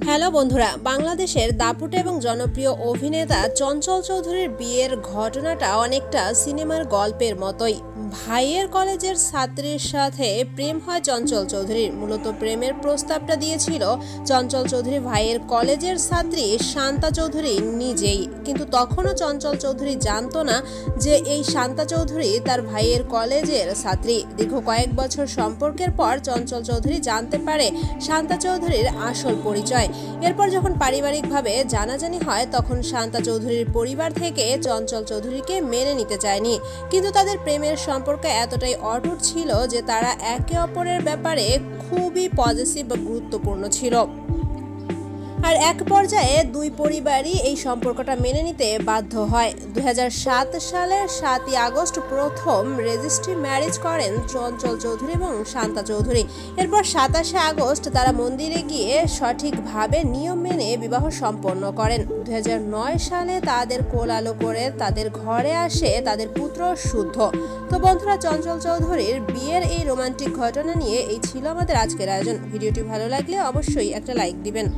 Hello বন্ধুরা, বাংলাদেশের দাপুটে এবং জনপ্রিয় অভিনেতা চঞ্চল চৌধুরীর বিয়ের ঘটনাটা অনেকটা সিনেমার গল্পের মতোই। ভাইয়ের কলেজের ছাত্রীর সাথে প্রেম হয় চঞ্চল চৌধুরীর। মূলত প্রেমের প্রস্তাবটা দিয়েছিল চঞ্চল চৌধুরী ভাইয়ের কলেজের ছাত্রী শান্তা চৌধুরী নিজেই, কিন্তু তখনও চঞ্চল চৌধুরী জানতো না যে এই শান্তা চৌধুরী তার ভাইয়ের কলেজের ছাত্রী। দীর্ঘ কয়েক বছর সম্পর্কের পর চঞ্চল চৌধুরী জানতে পারে শান্তা চৌধুরীর আসল পরিচয়। এরপর যখন পারিবারিকভাবে জানাজানি হয়, তখন শান্তা চৌধুরীর পরিবার থেকে চঞ্চল চৌধুরীকে মেনে নিতে চায়নি, কিন্তু তাদের প্রেমের সম্পর্ক এতটাই অটুট ছিল যে তারা একে অপরের ব্যাপারে খুবই পজিটিভ বা গুরুত্বপূর্ণ ছিল। আর এক পর্যায়ে দুই পরিবারই এই সম্পর্কটা মেনে নিতে বাধ্য হয়। 2007 সালের 7ই আগস্ট প্রথম রেজিস্ট্রি ম্যারেজ করেন চঞ্চল চৌধুরী এবং শান্তা চৌধুরী। এরপর 27 আগস্ট তারা মন্দিরে গিয়ে সঠিকভাবে নিয়ম মেনে বিবাহ সম্পন্ন করেন। 2009 সালে তাদের কোলালো করে তাদের ঘরে আসে তাদের পুত্র শুদ্ধ। তো বন্ধুরা, চঞ্চল চৌধুরীর বিয়ের এই রোমান্টিক ঘটনা নিয়ে এই ছিল আমাদের আজকের আয়োজন। ভিডিওটি ভালো লাগলে অবশ্যই একটা লাইক দিবেন।